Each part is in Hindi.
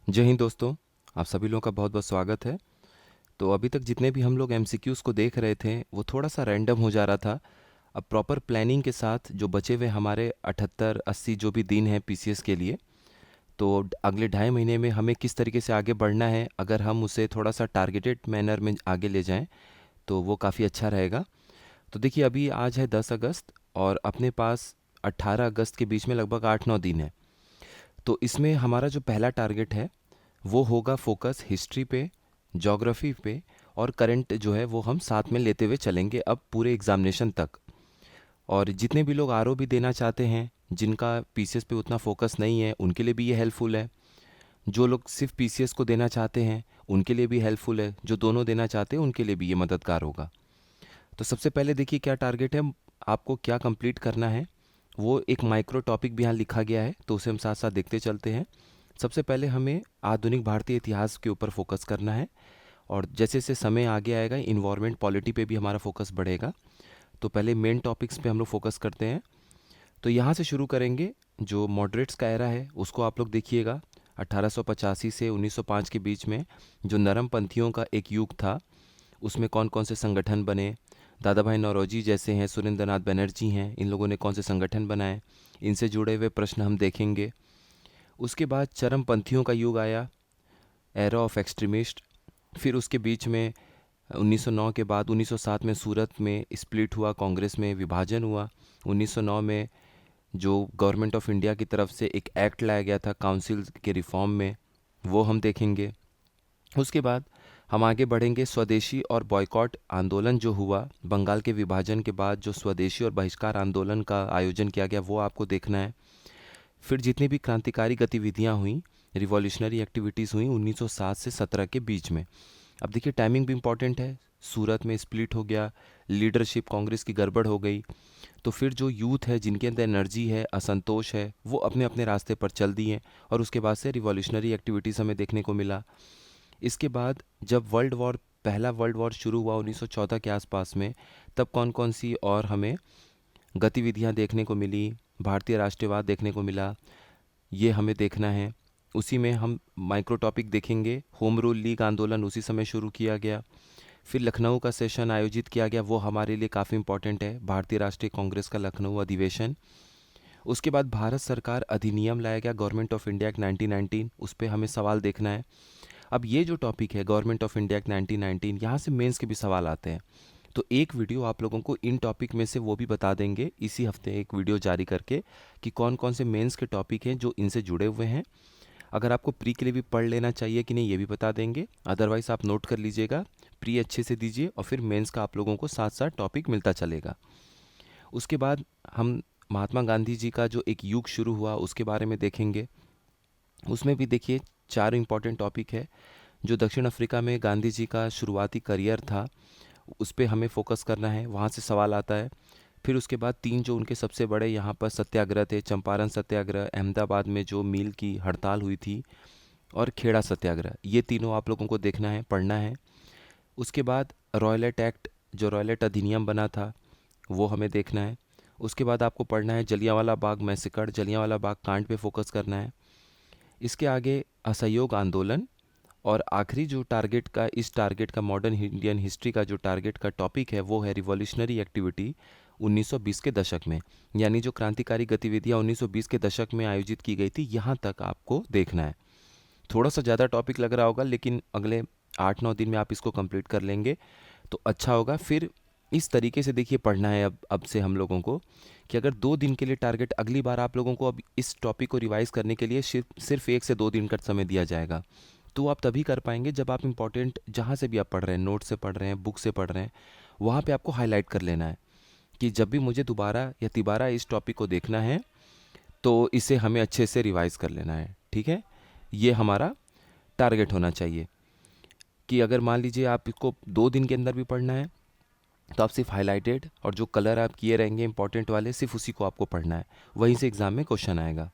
जय हिंद दोस्तों। आप सभी लोगों का बहुत बहुत स्वागत है। तो अभी तक जितने भी हम लोग एमसीक्यूज़ को देख रहे थे वो थोड़ा सा रैंडम हो जा रहा था। अब प्रॉपर प्लानिंग के साथ जो बचे हुए हमारे 78-80 जो भी दिन हैं पीसीएस के लिए, तो अगले 2.5 महीने में हमें किस तरीके से आगे बढ़ना है, अगर हम उसे थोड़ा सा टारगेटेड मैनर में आगे ले जाएं तो वो काफ़ी अच्छा रहेगा। तो देखिए, अभी आज है 10 अगस्त और अपने पास 18 अगस्त के बीच में लगभग 8-9 दिन है। तो इसमें हमारा जो पहला टारगेट है वो होगा फोकस हिस्ट्री पे, ज्योग्राफी पे, और करंट जो है वो हम साथ में लेते हुए चलेंगे अब पूरे एग्जामिनेशन तक। और जितने भी लोग आरओ भी देना चाहते हैं, जिनका पीसीएस पे उतना फोकस नहीं है, उनके लिए भी ये हेल्पफुल है। जो लोग सिर्फ पीसीएस को देना चाहते हैं उनके लिए भी हेल्पफुल है। जो दोनों देना चाहते हैं उनके लिए भी ये मददगार होगा। तो सबसे पहले देखिए क्या टारगेट है, आपको क्या कंप्लीट करना है। वो एक माइक्रो टॉपिक भी यहाँ लिखा गया है, तो उसे हम साथ साथ देखते चलते हैं। सबसे पहले हमें आधुनिक भारतीय इतिहास के ऊपर फोकस करना है, और जैसे जैसे समय आगे आएगा इन्वायरमेंट पॉलिटी पे भी हमारा फोकस बढ़ेगा। तो पहले मेन टॉपिक्स पे हम लोग फोकस करते हैं। तो यहाँ से शुरू करेंगे। जो मॉडरेट्स का एरा है उसको आप लोग देखिएगा। 1885 से 1905 के बीच में जो नरमपंथियों का एक युग था, उसमें कौन कौन से संगठन बने। दादा भाई नौरोजी जैसे हैं, सुरेंद्र नाथ बनर्जी हैं, इन लोगों ने कौन से संगठन बनाए, इनसे जुड़े हुए प्रश्न हम देखेंगे। उसके बाद चरमपंथियों का युग आया, एरा ऑफ एक्सट्रीमिस्ट। फिर उसके बीच में 1909 के बाद 1907 में सूरत में स्प्लिट हुआ, कांग्रेस में विभाजन हुआ। 1909 में जो गवर्नमेंट ऑफ इंडिया की तरफ से एक एक्ट लाया गया था काउंसिल के रिफॉर्म में, वो हम देखेंगे। उसके बाद हम आगे बढ़ेंगे। स्वदेशी और बॉयकॉट आंदोलन जो हुआ बंगाल के विभाजन के बाद, जो स्वदेशी और बहिष्कार आंदोलन का आयोजन किया गया, वो आपको देखना है। फिर जितनी भी क्रांतिकारी गतिविधियां हुई, रिवॉल्यूशनरी एक्टिविटीज़ हुई 1907 से 17 के बीच में। अब देखिए टाइमिंग भी इम्पॉर्टेंट है। सूरत में स्प्लिट हो गया, लीडरशिप कांग्रेस की गड़बड़ हो गई, तो फिर जो यूथ है, जिनके अंदर एनर्जी है, असंतोष है, वो अपने अपने रास्ते पर चल दिए, और उसके बाद से रिवॉल्यूशनरी एक्टिविटीज़ हमें देखने को मिला। इसके बाद जब पहला वर्ल्ड वॉर शुरू हुआ 1914 के आसपास में, तब कौन कौन सी और हमें गतिविधियां देखने को मिली, भारतीय राष्ट्रवाद देखने को मिला, ये हमें देखना है। उसी में हम माइक्रो टॉपिक देखेंगे। होम रूल लीग आंदोलन उसी समय शुरू किया गया। फिर लखनऊ का सेशन आयोजित किया गया, वो हमारे लिए काफ़ी इंपॉर्टेंट है, भारतीय राष्ट्रीय कांग्रेस का लखनऊ अधिवेशन। उसके बाद भारत सरकार अधिनियम लाया गया, गवर्नमेंट ऑफ इंडिया एक्ट 1919, उस पर हमें सवाल देखना है। अब ये जो टॉपिक है गवर्नमेंट ऑफ इंडिया एक्ट 1919, यहाँ से मेंस के भी सवाल आते हैं। तो एक वीडियो आप लोगों को इन टॉपिक में से वो भी बता देंगे इसी हफ्ते, एक वीडियो जारी करके, कि कौन कौन से मेंस के टॉपिक हैं जो इनसे जुड़े हुए हैं। अगर आपको प्री के लिए भी पढ़ लेना चाहिए कि नहीं, ये भी बता देंगे। अदरवाइज़ आप नोट कर लीजिएगा, प्री अच्छे से दीजिए और फिर मेंस का आप लोगों को साथ साथ टॉपिक मिलता चलेगा। उसके बाद हम महात्मा गांधी जी का जो एक युग शुरू हुआ उसके बारे में देखेंगे। उसमें भी देखिए 4 इंपॉर्टेंट टॉपिक है। जो दक्षिण अफ्रीका में गांधी जी का शुरुआती करियर था, उस पे हमें फोकस करना है, वहाँ से सवाल आता है। फिर उसके बाद 3 जो उनके सबसे बड़े यहाँ पर सत्याग्रह थे, चंपारण सत्याग्रह, अहमदाबाद में जो मील की हड़ताल हुई थी, और खेड़ा सत्याग्रह, ये तीनों आप लोगों को देखना है, पढ़ना है। उसके बाद रॉयलेट एक्ट, जो रॉयलेट अधिनियम बना था, वो हमें देखना है। उसके बाद आपको पढ़ना है जलियांवाला बाग मैसेकर, जलियांवाला बाग कांड पे फोकस करना है। इसके आगे असहयोग आंदोलन, और आखिरी जो टारगेट का, इस टारगेट का मॉडर्न इंडियन हिस्ट्री का जो टारगेट का टॉपिक है, वो है रिवॉल्यूशनरी एक्टिविटी 1920 के दशक में, यानी जो क्रांतिकारी गतिविधियां 1920 के दशक में आयोजित की गई थी, यहाँ तक आपको देखना है। थोड़ा सा ज़्यादा टॉपिक लग रहा होगा, लेकिन अगले 8-9 दिन में आप इसको कंप्लीट कर लेंगे तो अच्छा होगा। फिर इस तरीके से देखिए पढ़ना है अब से हम लोगों को, कि अगर 2 दिन के लिए टारगेट, अगली बार आप लोगों को अब इस टॉपिक को रिवाइज करने के लिए सिर्फ 1 से 2 दिन का समय दिया जाएगा। तो आप तभी कर पाएंगे जब आप इंपॉर्टेंट, जहाँ से भी आप पढ़ रहे हैं, नोट से पढ़ रहे हैं, बुक से पढ़ रहे हैं, वहाँ पे आपको हाईलाइट कर लेना है कि जब भी मुझे दोबारा या तिबारा इस टॉपिक को देखना है तो इसे हमें अच्छे से रिवाइज कर लेना है। ठीक है, ये हमारा टारगेट होना चाहिए। कि अगर मान लीजिए आप इसको 2 दिन के अंदर भी पढ़ना है, तो आप सिर्फ हाईलाइटेड और जो कलर आप किए रहेंगे इंपॉर्टेंट वाले, सिर्फ उसी को आपको पढ़ना है, वहीं से एग्ज़ाम में क्वेश्चन आएगा।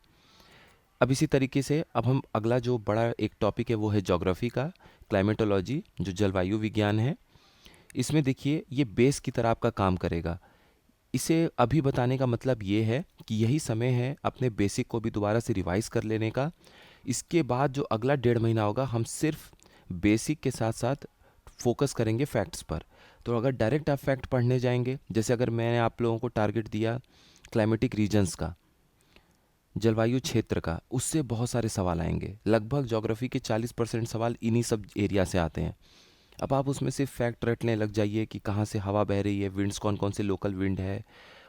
अब इसी तरीके से अब हम अगला जो बड़ा एक टॉपिक है वो है ज्योग्राफी का, क्लाइमेटोलॉजी, जो जलवायु विज्ञान है। इसमें देखिए ये बेस की तरह आपका काम करेगा। इसे अभी बताने का मतलब ये है कि यही समय है अपने बेसिक को भी दोबारा से रिवाइज कर लेने का, इसके बाद जो अगला 1.5 महीना होगा हम सिर्फ बेसिक के साथ साथ फोकस करेंगे फैक्ट्स पर। तो अगर डायरेक्ट आप फैक्ट पढ़ने जाएंगे, जैसे अगर मैंने आप लोगों को टारगेट दिया क्लाइमेटिक रीजन्स का, जलवायु क्षेत्र का, उससे बहुत सारे सवाल आएंगे। लगभग ज्योग्राफी के 40% सवाल इन्हीं सब एरिया से आते हैं। अब आप उसमें से फैक्ट रटने लग जाइए कि कहाँ से हवा बह रही है, विंड्स कौन कौन से लोकल विंड है,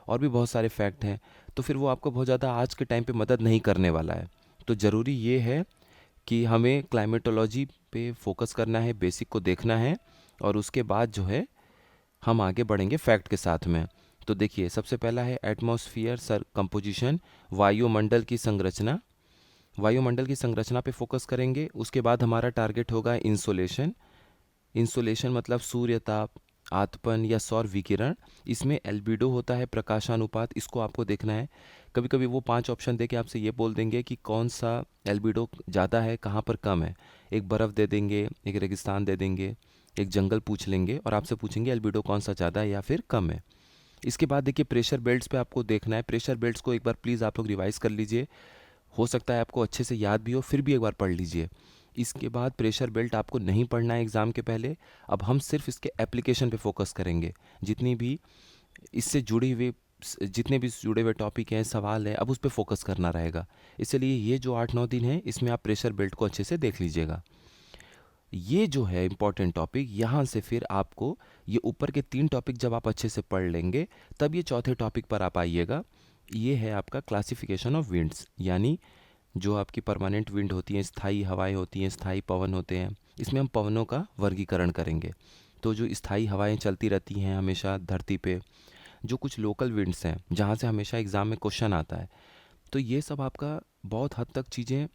और भी बहुत सारे फैक्ट हैं। तो फिर वो आपको बहुत ज़्यादा आज के टाइम पे मदद नहीं करने वाला है। तो ज़रूरी ये है कि हमें क्लाइमेटोलॉजी पे फोकस करना है, बेसिक को देखना है, और उसके बाद जो है हम आगे बढ़ेंगे फैक्ट के साथ में। तो देखिए, सबसे पहला है एटमॉस्फियर सर कंपोजिशन, वायुमंडल की संरचना। वायुमंडल की संरचना पे फोकस करेंगे। उसके बाद हमारा टारगेट होगा इंसोलेशन। इंसोलेशन मतलब सूर्य ताप, आतपन या सौर विकिरण। इसमें एल्बिडो होता है, प्रकाशानुपात, इसको आपको देखना है। कभी कभी वो 5 ऑप्शन देके आपसे ये बोल देंगे कि कौन सा एल्बिडो ज़्यादा है, कहाँ पर कम है। एक बर्फ़ दे देंगे, एक रेगिस्तान दे देंगे, एक जंगल पूछ लेंगे, और आपसे पूछेंगे एल्बिडो कौन सा ज़्यादा है या फिर कम है। इसके बाद देखिए, प्रेशर बेल्ट्स पे आपको देखना है। प्रेशर बेल्ट्स को एक बार प्लीज़ आप लोग रिवाइज़ कर लीजिए। हो सकता है आपको अच्छे से याद भी हो, फिर भी एक बार पढ़ लीजिए। इसके बाद प्रेशर बेल्ट आपको नहीं पढ़ना है एग्ज़ाम के पहले। अब हम सिर्फ इसके एप्लीकेशन पे फोकस करेंगे। जितनी भी इससे जुड़ी हुई जितने भी जुड़े हुए टॉपिक हैं, सवाल है, अब उस पर फोकस करना रहेगा। इसलिए ये जो 8-9 दिन है, इसमें आप प्रेशर बेल्ट को अच्छे से देख लीजिएगा। ये जो है इम्पॉर्टेंट टॉपिक, यहाँ से फिर आपको ये ऊपर के 3 टॉपिक जब आप अच्छे से पढ़ लेंगे, तब ये चौथे टॉपिक पर आप आइएगा। ये है आपका क्लासिफिकेशन ऑफ विंड्स, यानी जो आपकी परमानेंट विंड होती हैं, स्थायी हवाएं होती हैं, स्थायी पवन होते हैं। इसमें हम पवनों का वर्गीकरण करेंगे। तो जो स्थायी हवाएं चलती रहती हैं हमेशा धरती पे, जो कुछ लोकल विंड्स हैं जहाँ से हमेशा एग्ज़ाम में क्वेश्चन आता है, तो ये सब आपका बहुत हद तक चीज़ें,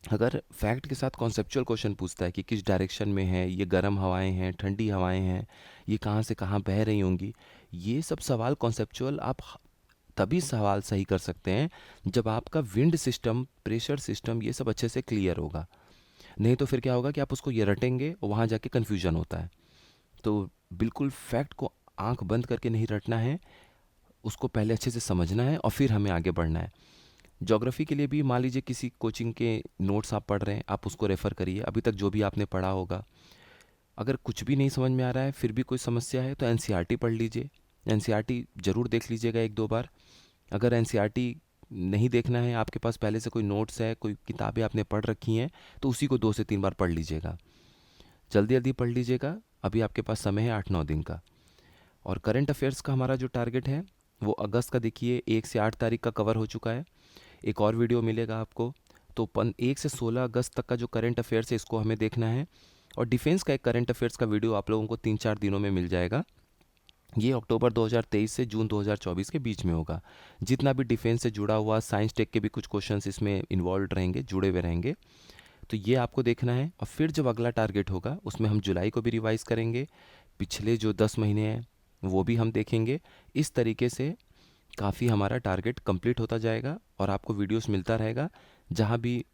अगर फैक्ट के साथ कॉन्सेप्चुअल क्वेश्चन पूछता है कि किस डायरेक्शन में है, ये गर्म हवाएं हैं, ठंडी हवाएं हैं, ये कहाँ से कहाँ बह रही होंगी, ये सब सवाल कॉन्सेप्चुअल आप तभी सवाल सही कर सकते हैं जब आपका विंड सिस्टम, प्रेशर सिस्टम, ये सब अच्छे से क्लियर होगा। नहीं तो फिर क्या होगा कि आप उसको ये रटेंगे और वहाँ जाके कन्फ्यूजन होता है। तो बिल्कुल फैक्ट को आंख बंद करके नहीं रटना है, उसको पहले अच्छे से समझना है और फिर हमें आगे बढ़ना है। ज्योग्राफी के लिए भी मान लीजिए किसी कोचिंग के नोट्स आप पढ़ रहे हैं, आप उसको रेफ़र करिए, अभी तक जो भी आपने पढ़ा होगा। अगर कुछ भी नहीं समझ में आ रहा है, फिर भी कोई समस्या है, तो एनसीईआरटी पढ़ लीजिए। एनसीईआरटी ज़रूर देख लीजिएगा 1-2 बार। अगर एनसीईआरटी नहीं देखना है, आपके पास पहले से कोई नोट्स है, कोई किताबें आपने पढ़ रखी हैं, तो उसी को 2 से 3 बार पढ़ लीजिएगा। जल्दी जल्दी पढ़ लीजिएगा, अभी आपके पास समय है 8-9 दिन का। और करंट अफेयर्स का हमारा जो टारगेट है, वो अगस्त का देखिए 1 से 8 तारीख का कवर हो चुका है। एक और वीडियो मिलेगा आपको। तो 1 से 16 अगस्त तक का जो करंट अफेयर्स है, इसको हमें देखना है। और डिफेंस का एक करंट अफेयर्स का वीडियो आप लोगों को 3-4 दिनों में मिल जाएगा। ये अक्टूबर 2023 से जून 2024 के बीच में होगा। जितना भी डिफेंस से जुड़ा हुआ, साइंस टेक के भी कुछ क्वेश्चंस इसमें इन्वॉल्व रहेंगे, जुड़े हुए रहेंगे। तो ये आपको देखना है। और फिर जब अगला टारगेट होगा, उसमें हम जुलाई को भी रिवाइज करेंगे, पिछले जो 10 महीने हैं वो भी हम देखेंगे। इस तरीके से काफ़ी हमारा टारगेट कंप्लीट होता जाएगा और आपको वीडियोस मिलता रहेगा। जहाँ भी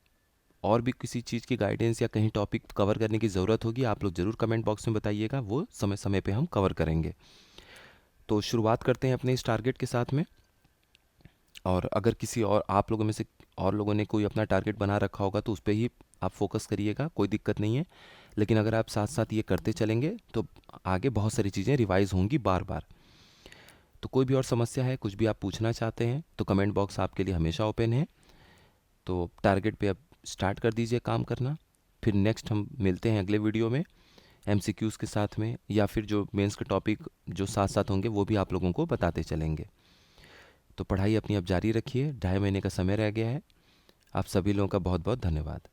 और भी किसी चीज़ की गाइडेंस या कहीं टॉपिक कवर करने की ज़रूरत होगी, आप लोग ज़रूर कमेंट बॉक्स में बताइएगा, वो समय समय पे हम कवर करेंगे। तो शुरुआत करते हैं अपने इस टारगेट के साथ में। और अगर किसी और आप लोगों में से और लोगों ने कोई अपना टारगेट बना रखा होगा, तो उस पर ही आप फोकस करिएगा, कोई दिक्कत नहीं है। लेकिन अगर आप साथ साथ ये करते चलेंगे, तो आगे बहुत सारी चीज़ें रिवाइज़ होंगी बार बार। तो कोई भी और समस्या है, कुछ भी आप पूछना चाहते हैं, तो कमेंट बॉक्स आपके लिए हमेशा ओपन है। तो टारगेट पे अब स्टार्ट कर दीजिए काम करना। फिर नेक्स्ट हम मिलते हैं अगले वीडियो में एमसीक्यूज़ के साथ में, या फिर जो मेंस के टॉपिक जो साथ साथ होंगे वो भी आप लोगों को बताते चलेंगे। तो पढ़ाई अपनी अब जारी रखिए, 2.5 महीने का समय रह गया है। आप सभी लोगों का बहुत बहुत धन्यवाद।